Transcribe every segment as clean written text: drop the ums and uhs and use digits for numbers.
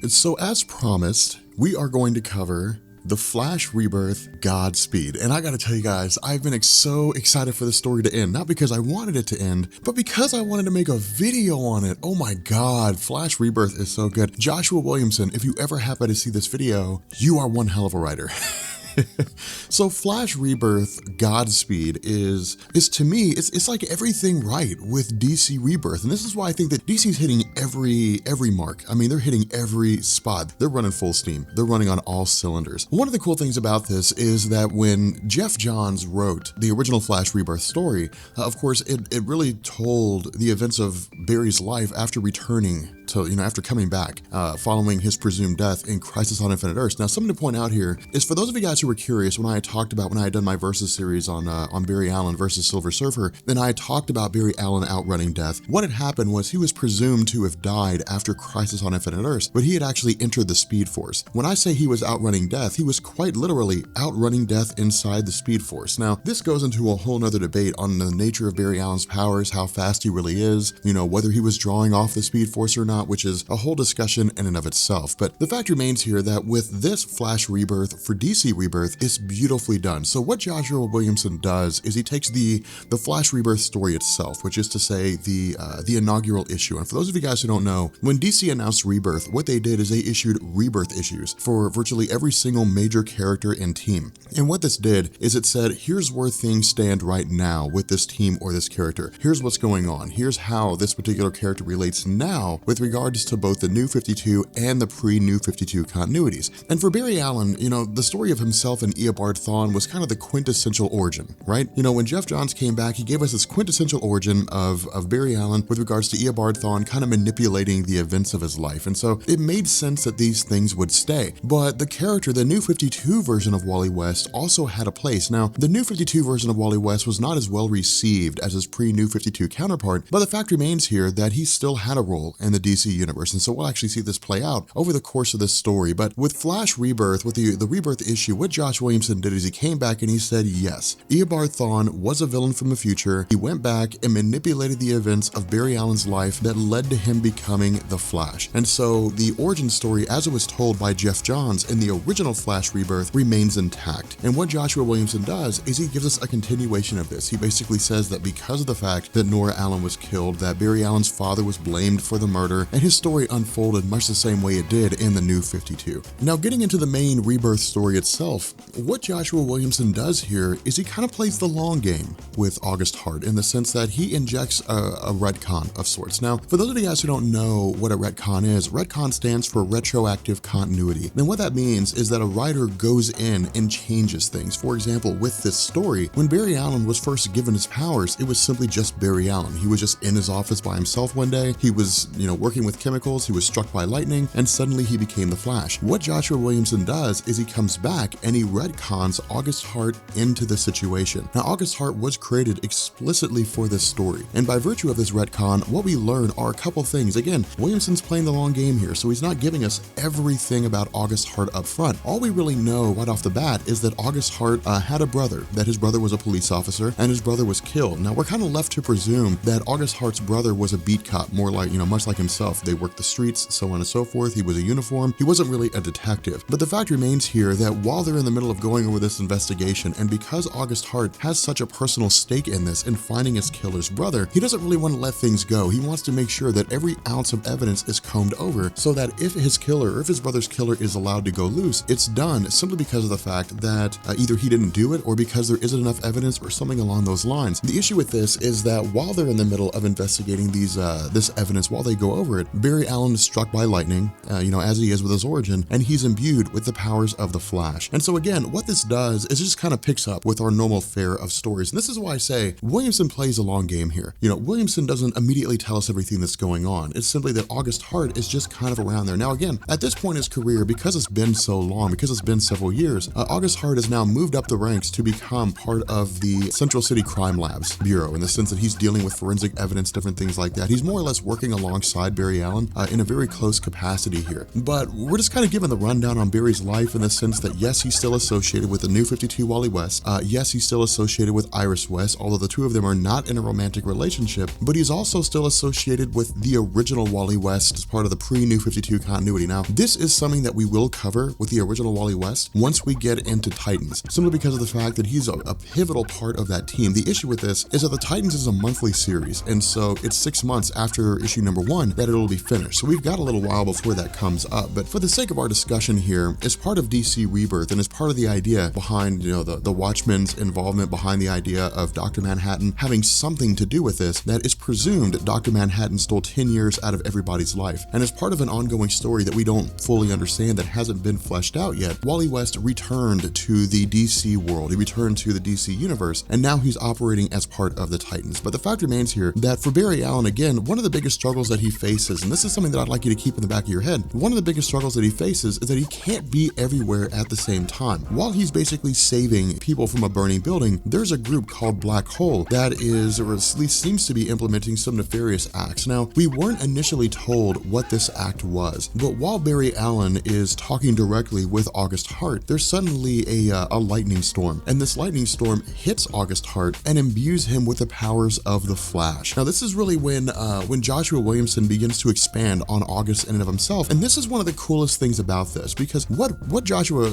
So as promised, we are going to cover the Flash Rebirth Godspeed. And I gotta tell you guys, I've been so excited for this story to end, not because I wanted it to end, but because I wanted to make a video on it. Oh my God, Flash Rebirth is so good. Joshua Williamson, if you ever happen to see this video, you are one hell of a writer. So Flash Rebirth Godspeed is to me, it's like everything right with DC Rebirth. And this is why I think that DC's hitting every mark. I mean, they're hitting every spot. They're running full steam. They're running on all cylinders. One of the cool things about this is that when Jeff Johns wrote the original Flash Rebirth story, of course, it really told the events of Barry's life after returning to, after coming back, following his presumed death in Crisis on Infinite Earths. Now, something to point out here is for those of you guys who were curious, when I had done my Versus series on Barry Allen versus Silver Surfer, then I talked about Barry Allen outrunning death. What had happened was he was presumed to have died after Crisis on Infinite Earths, but he had actually entered the Speed Force. When I say he was outrunning death, he was quite literally outrunning death inside the Speed Force. Now, this goes into a whole nother debate on the nature of Barry Allen's powers, how fast he really is, whether he was drawing off the Speed Force or not, which is a whole discussion in and of itself. But the fact remains here that with this Flash Rebirth for DC Rebirth, it's beautifully done. So what Joshua Williamson does is he takes the Flash Rebirth story itself, which is to say the inaugural issue. And for those of you guys who don't know, when DC announced Rebirth, what they did is they issued Rebirth issues for virtually every single major character and team. And what this did is it said, here's where things stand right now with this team or this character. Here's what's going on. Here's how this particular character relates now with regards to both the New 52 and the pre-New 52 continuities. And for Barry Allen, the story of himself and Eobard Thawne was kind of the quintessential origin, right? When Jeff Johns came back, he gave us this quintessential origin of Barry Allen with regards to Eobard Thawne kind of manipulating the events of his life. And so it made sense that these things would stay. But the character, the New 52 version of Wally West, also had a place. Now, the New 52 version of Wally West was not as well received as his pre-New 52 counterpart, but the fact remains here that he still had a role in the DC universe. And so we'll actually see this play out over the course of this story. But with Flash Rebirth, with the Rebirth issue, what Josh Williamson did is he came back and he said, yes, Eobard Thawne was a villain from the future. He went back and manipulated the events of Barry Allen's life that led to him becoming the Flash. And so the origin story, as it was told by Jeff Johns in the original Flash Rebirth, remains intact. And what Joshua Williamson does is he gives us a continuation of this. He basically says that because of the fact that Nora Allen was killed, that Barry Allen's father was blamed for the murder, and his story unfolded much the same way it did in the New 52. Now, getting into the main Rebirth story itself, what Joshua Williamson does here is he kind of plays the long game with August Hart in the sense that he injects a retcon of sorts. Now, for those of you guys who don't know what a retcon stands for retroactive continuity. And what that means is that a writer goes in and changes things. For example, with this story, when Barry Allen was first given his powers, it was simply just Barry Allen. He was just in his office by himself one day. He was, working with chemicals. He was struck by lightning, and suddenly he became the Flash. What Joshua Williamson does is he comes back and he retcons August Hart into the situation. Now, August Hart was created explicitly for this story, and by virtue of this retcon, what we learn are a couple things. Again, Williamson's playing the long game here, so he's not giving us everything about August Hart up front. All we really know right off the bat is that August Hart had a brother, that his brother was a police officer, and his brother was killed. Now, we're kind of left to presume that August Hart's brother was a beat cop, more like, much like himself. They worked the streets, so on and so forth. He was a uniform. He wasn't really a detective. But the fact remains here that while they're in the middle of going over this investigation, and because August Hart has such a personal stake in this, in finding his killer's brother, he doesn't really want to let things go. He wants to make sure that every ounce of evidence is combed over so that if his killer, or if his brother's killer is allowed to go loose, it's done simply because of the fact that either he didn't do it or because there isn't enough evidence or something along those lines. The issue with this is that while they're in the middle of investigating this evidence, while they go over it, Barry Allen is struck by lightning, as he is with his origin, and he's imbued with the powers of the Flash. And so again, what this does is it just kind of picks up with our normal fare of stories. And this is why I say Williamson plays a long game here. Williamson doesn't immediately tell us everything that's going on. It's simply that August Hart is just kind of around there. Now again, at this point in his career, because it's been so long, because it's been several years, August Hart has now moved up the ranks to become part of the Central City Crime Labs Bureau, in the sense that he's dealing with forensic evidence, different things like that. He's more or less working alongside Barry Allen in a very close capacity here. But we're just kind of given the rundown on Barry's life in the sense that yes, he he's still associated with the New 52 Wally West. Yes, he's still associated with Iris West, although the two of them are not in a romantic relationship, but he's also still associated with the original Wally West as part of the pre-New 52 continuity. Now, this is something that we will cover with the original Wally West once we get into Titans, simply because of the fact that he's a pivotal part of that team. The issue with this is that the Titans is a monthly series, and so it's 6 months after issue number 1 that it'll be finished. So we've got a little while before that comes up, but for the sake of our discussion here, as part of DC Rebirth and as part of the idea behind, the Watchmen's involvement behind the idea of Dr. Manhattan having something to do with this, that is presumed Dr. Manhattan stole 10 years out of everybody's life. And as part of an ongoing story that we don't fully understand, that hasn't been fleshed out yet, Wally West returned to the DC world. He returned to the DC universe, and now he's operating as part of the Titans. But the fact remains here that for Barry Allen, again, one of the biggest struggles that he faces, and this is something that I'd like you to keep in the back of your head, one of the biggest struggles that he faces is that he can't be everywhere at the same time. While he's basically saving people from a burning building, there's a group called Black Hole that is, or at least seems to be, implementing some nefarious acts. Now, we weren't initially told what this act was, but while Barry Allen is talking directly with August Hart, there's suddenly a lightning storm, and this lightning storm hits August Hart and imbues him with the powers of the Flash. Now, this is really when Joshua Williamson begins to expand on August in and of himself, and this is one of the coolest things about this, because what Joshua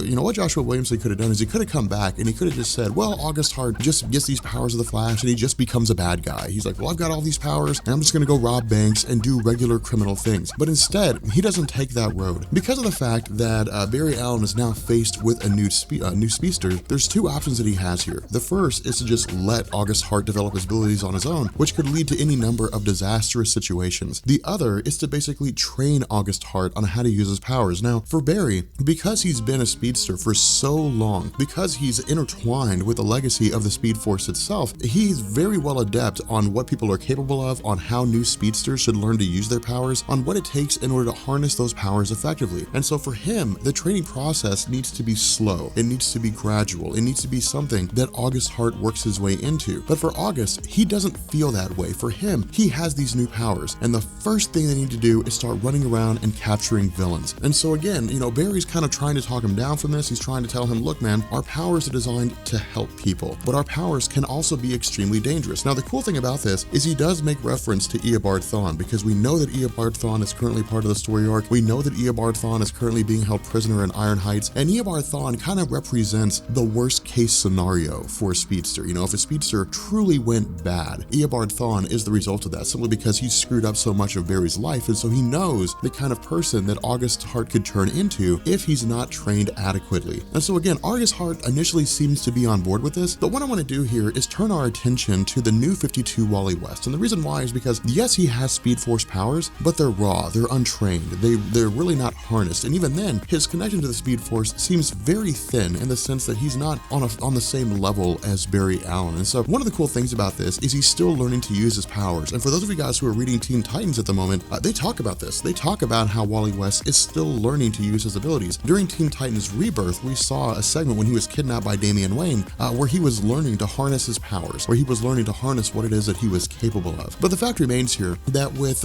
Williamson could have done is he could have come back and he could have just said, well, August Hart just gets these powers of the Flash and he just becomes a bad guy. He's like, well, I've got all these powers and I'm just gonna go rob banks and do regular criminal things. But instead, he doesn't take that road. Because of the fact that Barry Allen is now faced with a new speedster, there's two options that he has here. The first is to just let August Hart develop his abilities on his own, which could lead to any number of disastrous situations. The other is to basically train August Hart on how to use his powers. Now, for Barry, because he's been a speedster for so long, because he's intertwined with the legacy of the Speed Force itself, he's very well adept on what people are capable of, on how new speedsters should learn to use their powers, on what it takes in order to harness those powers effectively. And so for him, the training process needs to be slow. It needs to be gradual. It needs to be something that August Hart works his way into. But for August, he doesn't feel that way. For him, he has these new powers, and the first thing they need to do is start running around and capturing villains. And so again, Barry's kind of trying to talk him down from this. He's trying to tell him, look, man, our powers are designed to help people, but our powers can also be extremely dangerous. Now, the cool thing about this is he does make reference to Eobard Thawne, because we know that Eobard Thawne is currently part of the story arc. We know that Eobard Thawne is currently being held prisoner in Iron Heights, and Eobard Thawne kind of represents the worst case scenario for a speedster. If a speedster truly went bad, Eobard Thawne is the result of that, simply because he screwed up so much of Barry's life, and so he knows the kind of person that August Hart could turn into if he's not trained adequately. And so again, August Hart initially seems to be on board with this, but what I want to do here is turn our attention to the New 52 Wally West. And the reason why is because, yes, he has Speed Force powers, but they're raw, they're untrained, they're really not harnessed. And even then, his connection to the Speed Force seems very thin, in the sense that he's not on the same level as Barry Allen. And so one of the cool things about this is he's still learning to use his powers. And for those of you guys who are reading Teen Titans at the moment, they talk about this. They talk about how Wally West is still learning to use his abilities. During Teen Titans Rebirth, we saw a segment when he was kidnapped by Damian Wayne, where he was learning to harness his powers, where he was learning to harness what it is that he was capable of. But the fact remains here that with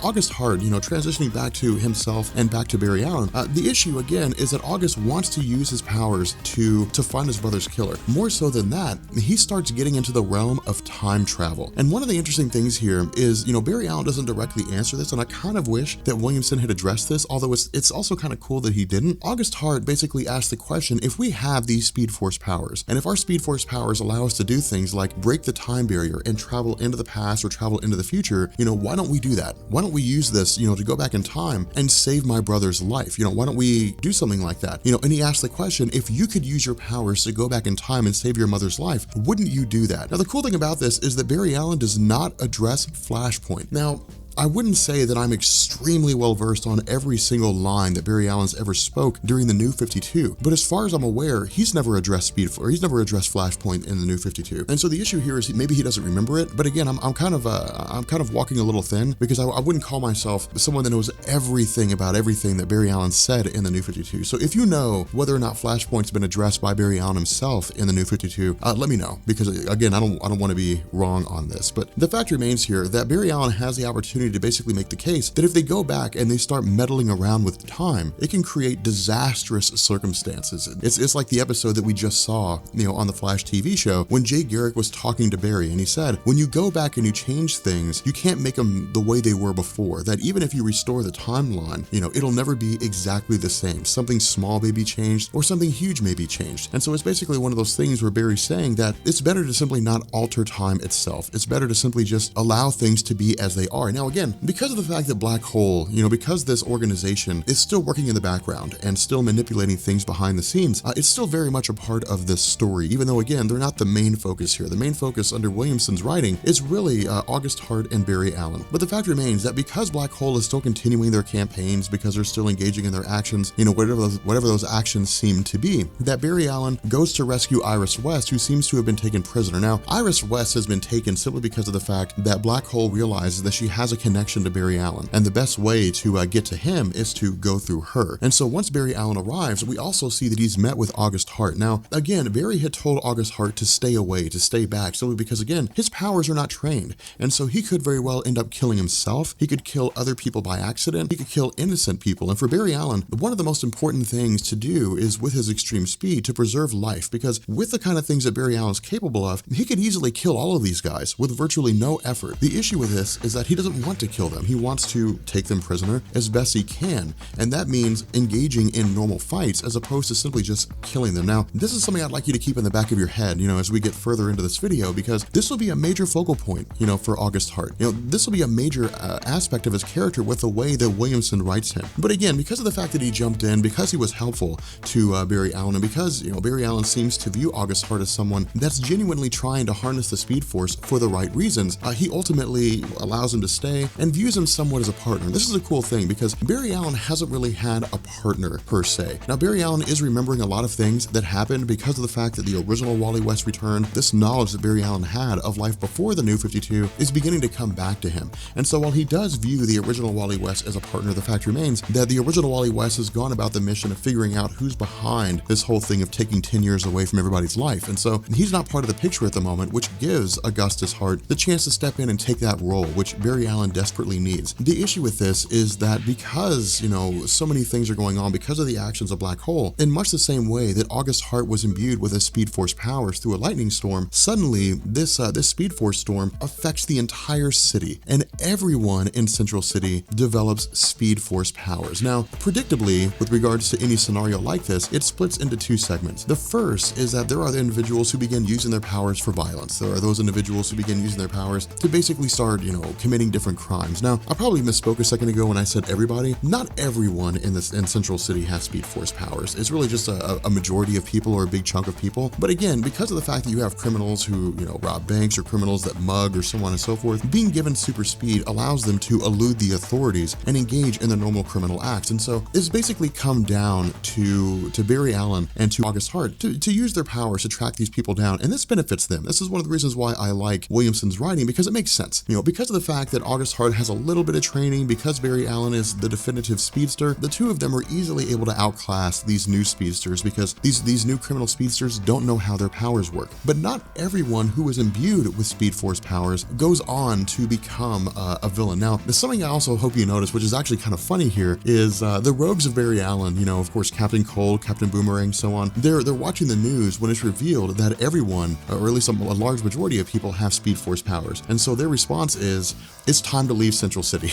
August Hart, transitioning back to himself and back to Barry Allen, the issue again is that August wants to use his powers to find his brother's killer. More so than that, he starts getting into the realm of time travel. And one of the interesting things here is, Barry Allen doesn't directly answer this, and I kind of wish that Williamson had addressed this, although it's also kind of cool that he didn't. August Hart basically asked the question, if we have these Speed Force powers, and if our Speed Force powers allow us to do things like break the time barrier and travel into the past or travel into the future, why don't we do that? Why don't we use this, to go back in time and save my brother's life? Why don't we do something like that? And he asked the question, if you could use your powers to go back in time and save your mother's life, wouldn't you do that? Now, the cool thing about this is that Barry Allen does not address Flashpoint. Now, I wouldn't say that I'm extremely well versed on every single line that Barry Allen's ever spoke during the New 52, but as far as I'm aware, he's never addressed he's never addressed Flashpoint in the New 52. And so the issue here is maybe he doesn't remember it, but again, I'm kind of walking a little thin, because I wouldn't call myself someone that knows everything about everything that Barry Allen said in the New 52. So if you know whether or not Flashpoint's been addressed by Barry Allen himself in the New 52, let me know, because again, I don't want to be wrong on this. But the fact remains here that Barry Allen has the opportunity opportunity to basically make the case that if they go back and they start meddling around with time, it can create disastrous circumstances. It's like the episode that we just saw, on the Flash TV show when Jay Garrick was talking to Barry, and he said, when you go back and you change things, you can't make them the way they were before. That even if you restore the timeline, it'll never be exactly the same. Something small may be changed or something huge may be changed. And so it's basically one of those things where Barry's saying that it's better to simply not alter time itself. It's better to simply just allow things to be as they are. Now again, because of the fact that Black Hole, because this organization is still working in the background and still manipulating things behind the scenes, it's still very much a part of this story, even though again, they're not the main focus here. The main focus under Williamson's writing is really August Hart and Barry Allen. But the fact remains that because Black Hole is still continuing their campaigns, because they're still engaging in their actions, whatever those actions seem to be, that Barry Allen goes to rescue Iris West, who seems to have been taken prisoner. Now, Iris West has been taken simply because of the fact that Black Hole realizes that she has a connection to Barry Allen, and the best way to get to him is to go through her. And so once Barry Allen arrives, we also see that he's met with August Hart. Now, again, Barry had told August Hart to stay away, to stay back, simply because, again, his powers are not trained, and so he could very well end up killing himself. He could kill other people by accident. He could kill innocent people. And for Barry Allen, one of the most important things to do is, with his extreme speed, to preserve life, because with the kind of things that Barry Allen's capable of, he could easily kill all of these guys with virtually no effort. The issue with this is that he doesn't want to kill them. He wants to take them prisoner as best he can, and that means engaging in normal fights as opposed to simply just killing them. Now, this is something I'd like you to keep in the back of your head, as we get further into this video, because this will be a major focal point, for August Hart. This will be a major aspect of his character with the way that Williamson writes him. But again, because of the fact that he jumped in, because he was helpful to Barry Allen, and because, Barry Allen seems to view August Hart as someone that's genuinely trying to harness the Speed Force for the right reasons, he ultimately allows him to stay and views him somewhat as a partner. This is a cool thing because Barry Allen hasn't really had a partner per se. Now, Barry Allen is remembering a lot of things that happened because of the fact that the original Wally West returned. This knowledge that Barry Allen had of life before the New 52 is beginning to come back to him. And so while he does view the original Wally West as a partner, the fact remains that the original Wally West has gone about the mission of figuring out who's behind this whole thing of taking 10 years away from everybody's life. And so he's not part of the picture at the moment, which gives Augustus Hart the chance to step in and take that role, which Barry Allen desperately needs. The issue with this is that because, so many things are going on because of the actions of Black Hole, in much the same way that August Hart was imbued with a Speed Force powers through a lightning storm, suddenly this Speed Force storm affects the entire city, and everyone in Central City develops Speed Force powers. Now, predictably, with regards to any scenario like this, it splits into two segments. The first is that there are the individuals who begin using their powers for violence. There are those individuals who begin using their powers to basically start, committing different crimes. Now, I probably misspoke a second ago when I said everybody. Not everyone in Central City has Speed Force powers. It's really just a majority of people, or a big chunk of people. But again, because of the fact that you have criminals who, rob banks, or criminals that mug, or so on and so forth, being given super speed allows them to elude the authorities and engage in their normal criminal acts. And so it's basically come down to Barry Allen and to August Hart to use their powers to track these people down, and this benefits them. This is one of the reasons why I like Williamson's writing, because it makes sense. Because of the fact that August Hart has a little bit of training, because Barry Allen is the definitive speedster, the two of them are easily able to outclass these new speedsters, because these new criminal speedsters don't know how their powers work. But not everyone who is imbued with Speed Force powers goes on to become a villain. Now, there's something I also hope you notice, which is actually kind of funny here, is the rogues of Barry Allen, of course, Captain Cold, Captain Boomerang, so on, they're watching the news when it's revealed that everyone, or at least a large majority of people, have Speed Force powers. And so their response is, it's time to leave Central City.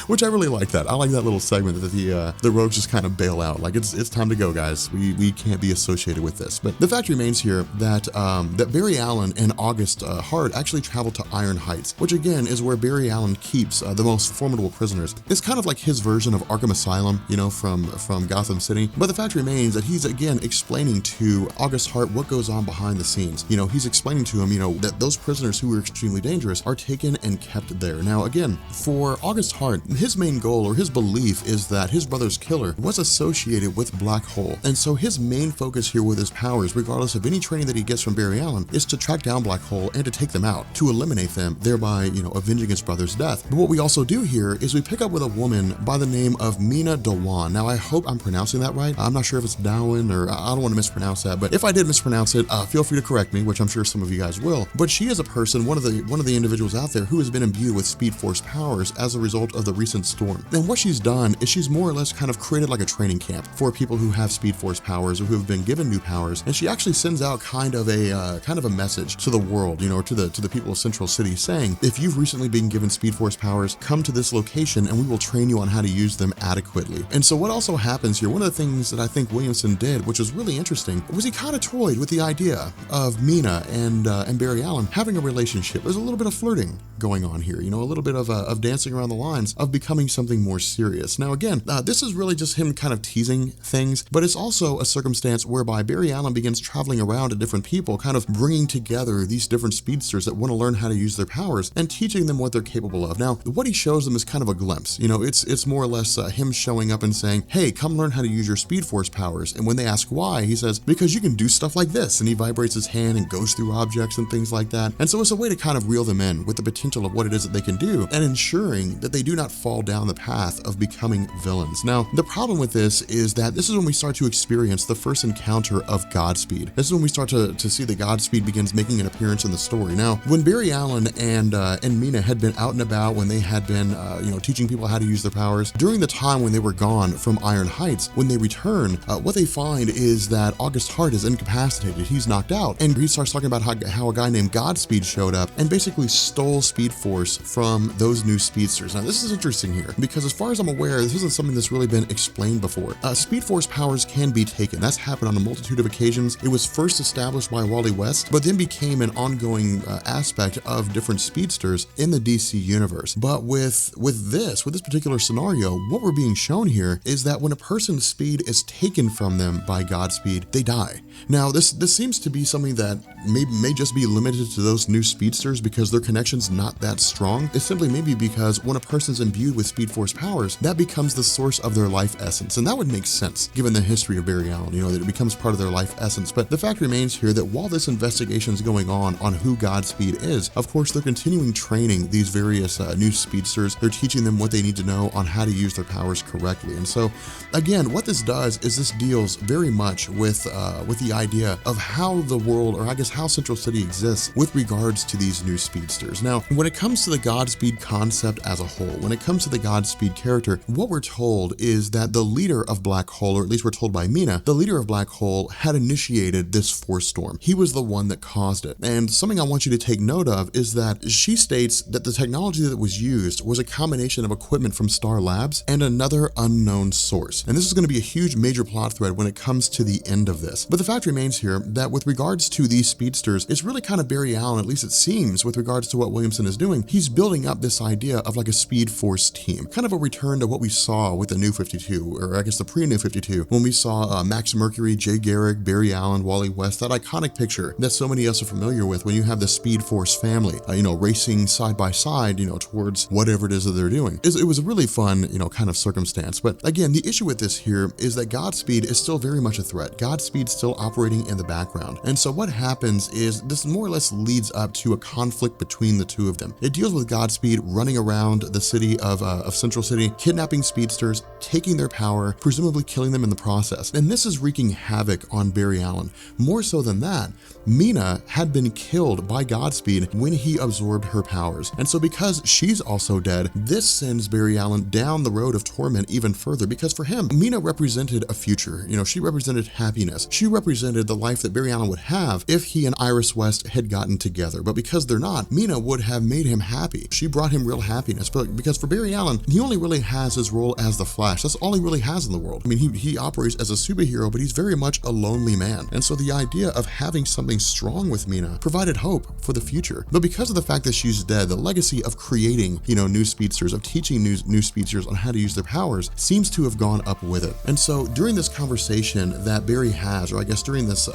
Which I really like that. I like that little segment that the rogues just kind of bail out. Like, it's time to go, guys. We can't be associated with this. But the fact remains here that that Barry Allen and August Hart actually travel to Iron Heights, which again is where Barry Allen keeps the most formidable prisoners. It's kind of like his version of Arkham Asylum, from Gotham City. But the fact remains that he's again explaining to August Hart what goes on behind the scenes. He's explaining to him, that those prisoners who were extremely dangerous are taken and kept there. Now, again, for August Hart, his main goal, or his belief, is that his brother's killer was associated with Black Hole. And so his main focus here with his powers, regardless of any training that he gets from Barry Allen, is to track down Black Hole and to take them out, to eliminate them, thereby, avenging his brother's death. But what we also do here is we pick up with a woman by the name of Mina Dewan. Now, I hope I'm pronouncing that right. I'm not sure if it's Dowan, or I don't want to mispronounce that, but if I did mispronounce it, feel free to correct me, which I'm sure some of you guys will. But she is a person, one of the individuals out there who has been imbued with Speed Force powers as a result of the recent storm. And what she's done is she's more or less kind of created like a training camp for people who have Speed Force powers or who have been given new powers. And she actually sends out kind of a message to the world, or to the people of Central City, saying, if you've recently been given Speed Force powers, come to this location and we will train you on how to use them adequately. And so what also happens here, one of the things that I think Williamson did, which was really interesting, was he kind of toyed with the idea of Mina and Barry Allen having a relationship. There's a little bit of flirting going on here, a little bit of dancing around the lines of becoming something more serious. Now again, this is really just him kind of teasing things, but it's also a circumstance whereby Barry Allen begins traveling around to different people, kind of bringing together these different speedsters that want to learn how to use their powers and teaching them what they're capable of. Now, what he shows them is kind of a glimpse. It's more or less him showing up and saying, hey, come learn how to use your Speed Force powers. And when they ask why, he says, because you can do stuff like this. And he vibrates his hand and goes through objects and things like that. And so it's a way to kind of reel them in with the potential of what it is that they can do and ensuring that they do not fall down the path of becoming villains. Now, the problem with this is that this is when we start to experience the first encounter of Godspeed. This is when we start to see that Godspeed begins making an appearance in the story. Now, when Barry Allen and Mina had been out and about, when they had been, teaching people how to use their powers, during the time when they were gone from Iron Heights, when they return, what they find is that August Hart is incapacitated. He's knocked out, and he starts talking about how a guy named Godspeed showed up and basically stole Speed Force from those new speedsters. Now, this is interesting here because as far as I'm aware, this isn't something that's really been explained before. Speed Force powers can be taken. That's happened on a multitude of occasions. It was first established by Wally West, but then became an ongoing aspect of different speedsters in the DC universe. But with this particular scenario, what we're being shown here is that when a person's speed is taken from them by Godspeed, they die. Now, this seems to be something that may just be limited to those new speedsters because their connection's not that strong. It's simply maybe because when a person's imbued with Speed Force powers, that becomes the source of their life essence. And that would make sense given the history of Barry Allen, that it becomes part of their life essence. But the fact remains here that while this investigation is going on who Godspeed is, of course, they're continuing training these various new speedsters. They're teaching them what they need to know on how to use their powers correctly. And so, again, what this does is this deals very much with the idea of how the world, or I guess how Central City exists with regards to these new speedsters. Now, when it comes to the Godspeed concept as a whole, when it comes to the Godspeed character, what we're told is that the leader of Black Hole, or at least we're told by Mina, the leader of Black Hole had initiated this force storm. He was the one that caused it. And something I want you to take note of is that she states that the technology that was used was a combination of equipment from Star Labs and another unknown source. And this is going to be a huge major plot thread when it comes to the end of this. But the fact remains here that with regards to these speedsters, it's really kind of Barry Allen, at least it seems, with regards to what Williamson is doing. He's building up this idea of like a Speed Force team, kind of a return to what we saw with the New 52, or I guess the pre-New 52, when we saw Max Mercury, Jay Garrick, Barry Allen, Wally West, that iconic picture that so many of us are familiar with when you have the Speed Force family, racing side by side, towards whatever it is that they're doing. It was a really fun, kind of circumstance. But again, the issue with this here is that Godspeed is still very much a threat. Godspeed's still operating in the background. And so what happens is this more or less leads up to a conflict between the two of them. It deals with Godspeed running around the city of Central City, kidnapping speedsters, taking their power, presumably killing them in the process. And this is wreaking havoc on Barry Allen. More so than that, Mina had been killed by Godspeed when he absorbed her powers. And so because she's also dead, this sends Barry Allen down the road of torment even further, because for him, Mina represented a future. She represented happiness. She represented the life that Barry Allen would have if he and Iris West had gotten together. But because they're not, Mina would have made him happy. She brought him real happiness. But because for Barry Allen, he only really has his role as the Flash. That's all he really has in the world. I mean, he operates as a superhero, but he's very much a lonely man. And so the idea of having something strong with Mina provided hope for the future. But because of the fact that she's dead, the legacy of creating, new speedsters, of teaching new speedsters on how to use their powers seems to have gone up with it. And so during this conversation that Barry has, or I guess during this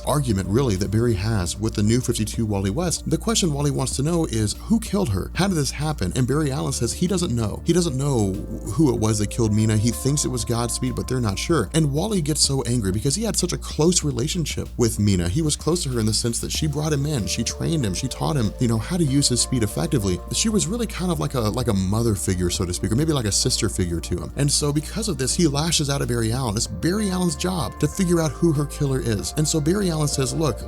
argument really that Barry has with the New 52 Wally West, the question Wally wants to know is, who killed her? How did this happen? And Barry Allen says he doesn't know. He doesn't know who it was that killed Mina. He thinks it was Godspeed, but they're not sure. And Wally gets so angry because he had such a close relationship with Mina. He was close to her in the sense that she brought him in, she trained him, she taught him, how to use his speed effectively. She was really kind of like a mother figure, so to speak, or maybe like a sister figure to him. And so because of this, he lashes out at Barry Allen. It's Barry Allen's job to figure out who her killer is. And so Barry Allen says, look,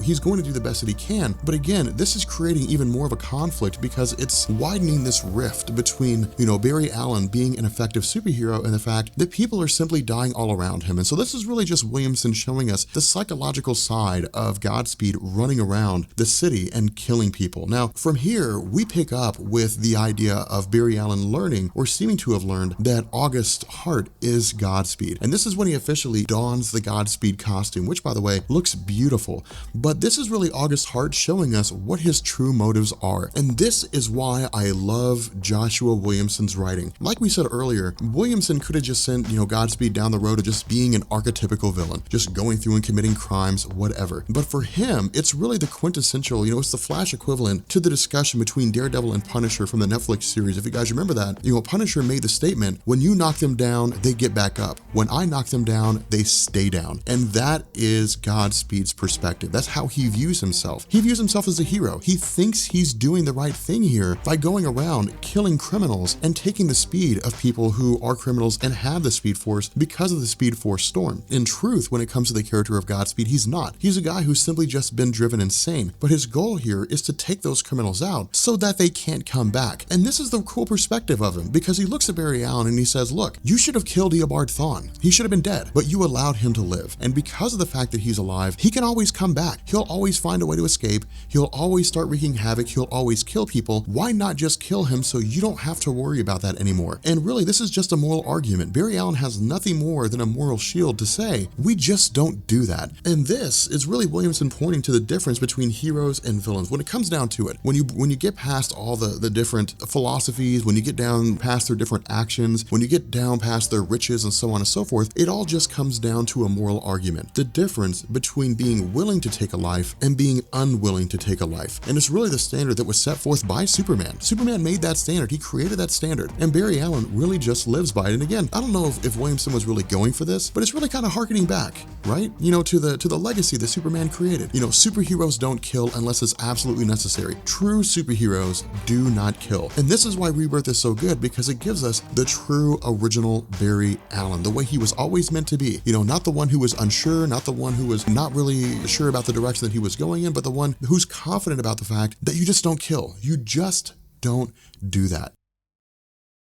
he's going to do the best that he can. But again, this is creating even more of a conflict because it's widening this rift between, Barry Allen being an effective superhero and the fact that people are simply dying all around him. And so this is really just Williamson showing us the psychological side of Godspeed running around the city and killing people. Now, from here, we pick up with the idea of Barry Allen learning, or seeming to have learned, that August Hart is Godspeed. And this is when he officially dons the Godspeed costume, which, by the way, looks beautiful. But this is really August Hart showing us what his true motives are. And this is why I love Joshua Williamson's writing. Like we said earlier, Williamson could have just sent, Godspeed down the road of just being an archetypical villain, just going through and committing crimes, whatever. But for him, it's really the quintessential, it's the Flash equivalent to the discussion between Daredevil and Punisher from the Netflix series. If you guys remember that, Punisher made the statement, when you knock them down, they get back up. When I knock them down, they stay down. And that is Godspeed's perspective. That's how he views himself. He views himself as a hero. He thinks he's doing the right thing here by going around killing criminals and taking the speed of people who are criminals and have the Speed Force because of the Speed Force storm. In truth, when it comes to the character of Godspeed, he's not. He's a guy who's simply just been driven insane. But his goal here is to take those criminals out so that they can't come back. And this is the cool perspective of him, because he looks at Barry Allen and he says, look, you should have killed Eobard Thawne. He should have been dead, but you allowed him to live. And because of the fact that he's alive, he can always come back. He'll always find a way to escape. He'll always start wreaking havoc. He'll always kill people. Why not just kill him so you don't have to worry about that anymore? And really, this is just a moral argument. Barry Allen has nothing more than a moral shield to say, we just don't do that. And this is really Williamson pointing to the difference between heroes and villains. When it comes down to it, when you get past all the different philosophies, when you get down past their different actions, when you get down past their riches and so on and so forth, it all just comes down to a moral argument. The difference between being willing to take a life and being unwilling to take a life. And it's really the standard that was set forth by Superman. Superman made that standard. He created that standard. And Barry Allen really just lives by it. And again, I don't know if Williamson was really going for this, but it's really kind of harkening back, right? To the legacy that Superman created. Superheroes don't kill unless it's absolutely necessary. True superheroes do not kill. And this is why Rebirth is so good, because it gives us the true original Barry Allen, the way he was always meant to be. Not the one who was unsure, not the one who was not really sure about the direction that he was going in, but the one who's confident about the fact that you just don't kill. You just don't do that.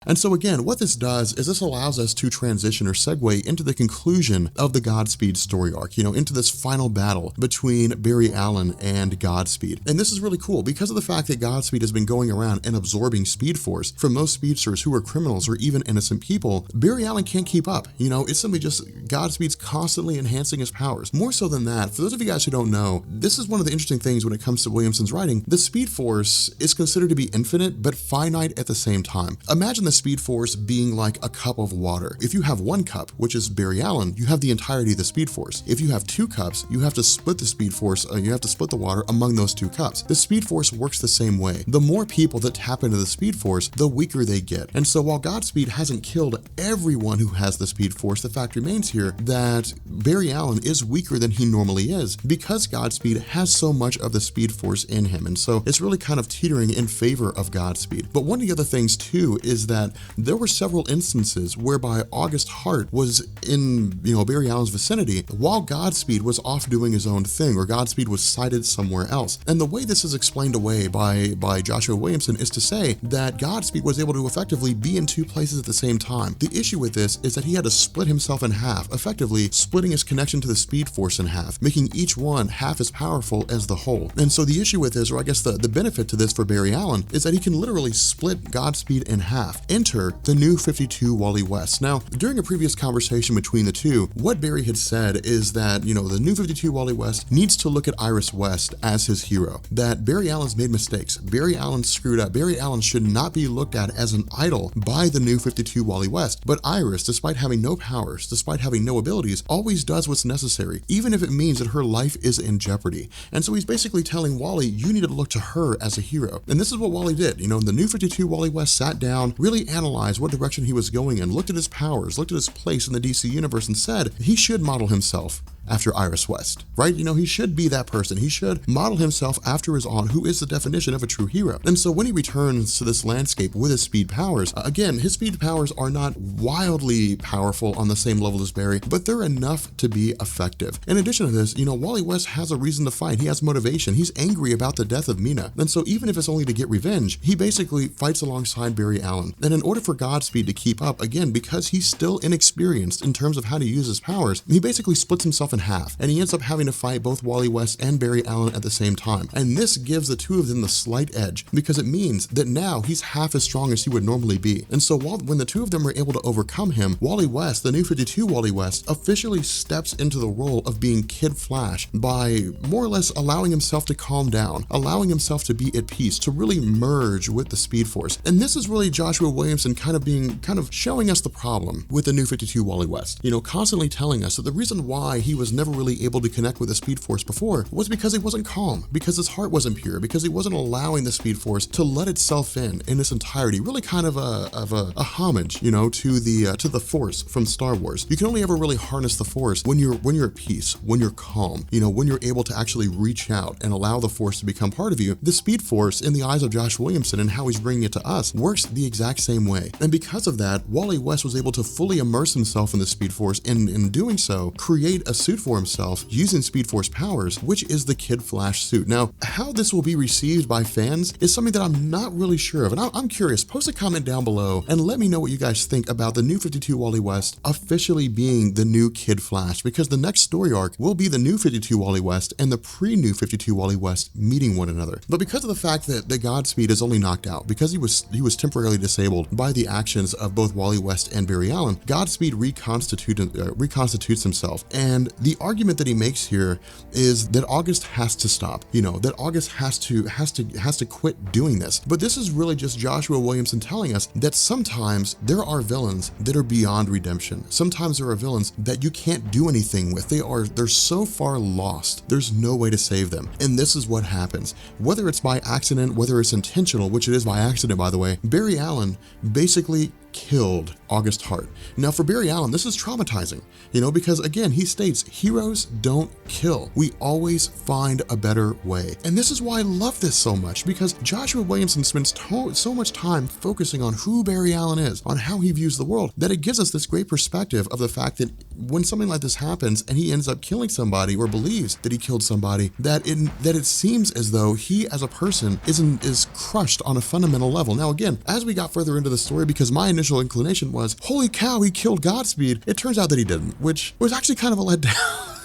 And so again, what this does is this allows us to transition or segue into the conclusion of the Godspeed story arc, into this final battle between Barry Allen and Godspeed. And this is really cool because of the fact that Godspeed has been going around and absorbing Speed Force from most speedsters who are criminals or even innocent people. Barry Allen can't keep up. It's simply just Godspeed's constantly enhancing his powers. More so than that, for those of you guys who don't know, this is one of the interesting things when it comes to Williamson's writing. The Speed Force is considered to be infinite, but finite at the same time. Imagine the Speed Force being like a cup of water. If you have one cup, which is Barry Allen, you have the entirety of the Speed Force. If you have two cups, you have to split the Speed Force, you have to split the water among those two cups. The Speed Force works the same way. The more people that tap into the Speed Force, the weaker they get. And so while Godspeed hasn't killed everyone who has the Speed Force, the fact remains here that Barry Allen is weaker than he normally is because Godspeed has so much of the Speed Force in him. And so it's really kind of teetering in favor of Godspeed. But one of the other things too is that there were several instances whereby August Hart was in, Barry Allen's vicinity while Godspeed was off doing his own thing, or Godspeed was sighted somewhere else. And the way this is explained away by Joshua Williamson is to say that Godspeed was able to effectively be in two places at the same time. The issue with this is that he had to split himself in half, effectively splitting his connection to the Speed Force in half, making each one half as powerful as the whole. And so the issue with this, or I guess the benefit to this for Barry Allen, is that he can literally split Godspeed in half enter the new 52 Wally West. Now, during a previous conversation between the two, what Barry had said is that, the new 52 Wally West needs to look at Iris West as his hero, that Barry Allen's made mistakes. Barry Allen screwed up. Barry Allen should not be looked at as an idol by the new 52 Wally West. But Iris, despite having no powers, despite having no abilities, always does what's necessary, even if it means that her life is in jeopardy. And so he's basically telling Wally, you need to look to her as a hero. And this is what Wally did. The new 52 Wally West sat down, really analyzed what direction he was going in, looked at his powers, looked at his place in the DC universe, and said he should model himself after Iris West, right? He should be that person. He should model himself after his aunt, who is the definition of a true hero. And so when he returns to this landscape with his speed powers, again, his speed powers are not wildly powerful on the same level as Barry, but they're enough to be effective. In addition to this, Wally West has a reason to fight. He has motivation. He's angry about the death of Mina. And so even if it's only to get revenge, he basically fights alongside Barry Allen. And in order for Godspeed to keep up, again, because he's still inexperienced in terms of how to use his powers, he basically splits himself in half, and he ends up having to fight both Wally West and Barry Allen at the same time. And this gives the two of them the slight edge, because it means that now he's half as strong as he would normally be. And so when the two of them are able to overcome him, Wally West, the new 52 Wally West, officially steps into the role of being Kid Flash by more or less allowing himself to calm down, allowing himself to be at peace, to really merge with the Speed Force. And this is really Joshua Williamson kind of showing us the problem with the new 52 Wally West, constantly telling us that the reason why he was never really able to connect with the Speed Force before was because he wasn't calm, because his heart wasn't pure, because he wasn't allowing the Speed Force to let itself in its entirety. Really kind of a homage, to the Force from Star Wars. You can only ever really harness the Force when you're at peace, when you're calm, when you're able to actually reach out and allow the Force to become part of you. The Speed Force, in the eyes of Josh Williamson and how he's bringing it to us, works the exact same way. And because of that, Wally West was able to fully immerse himself in the Speed Force, and in doing so, create a suit for himself using Speed Force powers, which is the Kid Flash suit. Now, how this will be received by fans is something that I'm not really sure of, and I'm curious. Post a comment down below and let me know what you guys think about the new 52 Wally West officially being the new Kid Flash, because the next story arc will be the new 52 Wally West and the pre-new 52 Wally West meeting one another. But because of the fact that Godspeed is only knocked out, because he was temporarily disabled by the actions of both Wally West and Barry Allen, Godspeed reconstitutes himself. And the argument that he makes here is that August has to stop, that August has to quit doing this. But this is really just Joshua Williamson telling us that sometimes there are villains that are beyond redemption. Sometimes there are villains that you can't do anything with. They're so far lost, there's no way to save them. And this is what happens. Whether it's by accident, whether it's intentional, which it is by accident, by the way, Barry Allen basically killed August Hart. Now for Barry Allen, this is traumatizing, because again, he states, heroes don't kill. We always find a better way. And this is why I love this so much, because Joshua Williamson spends so much time focusing on who Barry Allen is, on how he views the world, that it gives us this great perspective of the fact that when something like this happens and he ends up killing somebody, or believes that he killed somebody, that it seems as though he as a person is crushed on a fundamental level. Now again, as we got further into the story, because my initial inclination was, holy cow, he killed Godspeed, it turns out that he didn't, which was actually kind of a letdown.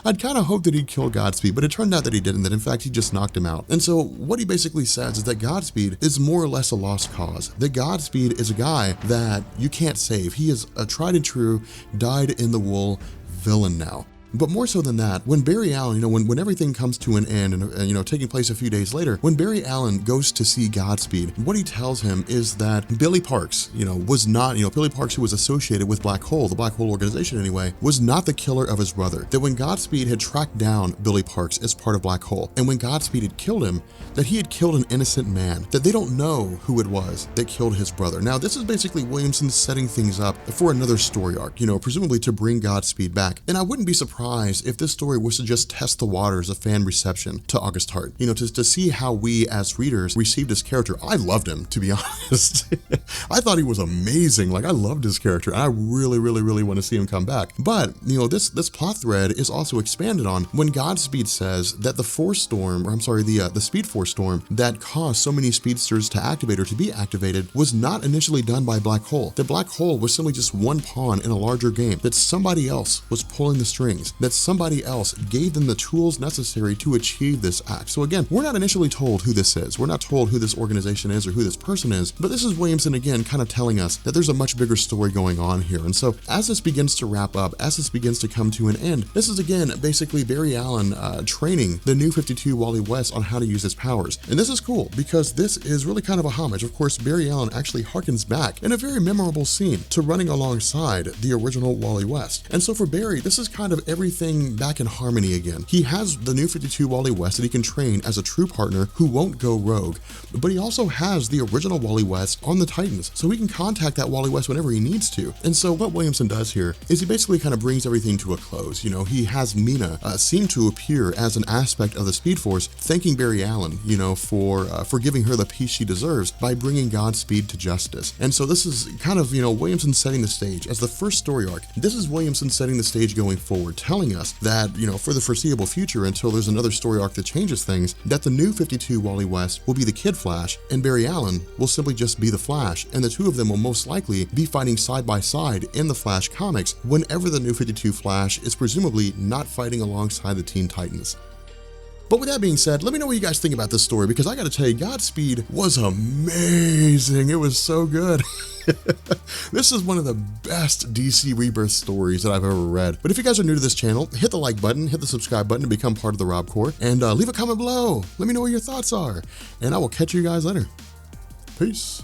I'd kind of hoped that he'd kill Godspeed, but it turned out that he didn't, that in fact he just knocked him out. And so what he basically says is that Godspeed is more or less a lost cause, that Godspeed is a guy that you can't save. He is a tried and true, dyed-in-the-wool villain now. But more so than that, when Barry Allen, when everything comes to an end and, taking place a few days later, when Barry Allen goes to see Godspeed, what he tells him is that Billy Parks, was not, Billy Parks, who was associated with Black Hole, the Black Hole organization anyway, was not the killer of his brother. That when Godspeed had tracked down Billy Parks as part of Black Hole, and when Godspeed had killed him, that he had killed an innocent man, that they don't know who it was that killed his brother. Now, this is basically Williamson setting things up for another story arc, presumably to bring Godspeed back. And I wouldn't be surprised if this story was to just test the waters of fan reception to August Hart, to see how we as readers received his character. I loved him, to be honest. I thought he was amazing. Like, I loved his character. I really, really, really want to see him come back. But, this plot thread is also expanded on when Godspeed says that the Speed Force storm that caused so many speedsters to activate or to be activated was not initially done by Black Hole. That Black Hole was simply just one pawn in a larger game, that somebody else was pulling the strings. that somebody else gave them the tools necessary to achieve this act. So again, we're not initially told who this is. We're not told who this organization is or who this person is, but this is Williamson again kind of telling us that there's a much bigger story going on here. And so as this begins to wrap up, as this begins to come to an end, this is again basically Barry Allen training the new 52 Wally West on how to use his powers. And this is cool because this is really kind of a homage. Of course, Barry Allen actually harkens back in a very memorable scene to running alongside the original Wally West. And so for Barry, this is kind of everything back in harmony again. He has the new 52 Wally West that he can train as a true partner who won't go rogue, but he also has the original Wally West on the Titans, so he can contact that Wally West whenever he needs to. And so what Williamson does here is he basically kind of brings everything to a close. You know, he has Mina seem to appear as an aspect of the Speed Force, thanking Barry Allen, you know, for giving her the peace she deserves by bringing Godspeed to justice. And so this is kind of, you know, Williamson setting the stage as the first story arc. This is Williamson setting the stage going forward, telling us that, you know, for the foreseeable future, until there's another story arc that changes things, that the new 52 Wally West will be the Kid Flash and Barry Allen will simply just be the Flash, and the two of them will most likely be fighting side by side in the Flash comics whenever the new 52 Flash is presumably not fighting alongside the Teen Titans. But with that being said, let me know what you guys think about this story, because I gotta tell you, Godspeed was amazing. It was so good. This is one of the best DC Rebirth stories that I've ever read. But if you guys are new to this channel, hit the like button, hit the subscribe button to become part of the Rob Corps, and leave a comment below. Let me know what your thoughts are, and I will catch you guys later. Peace.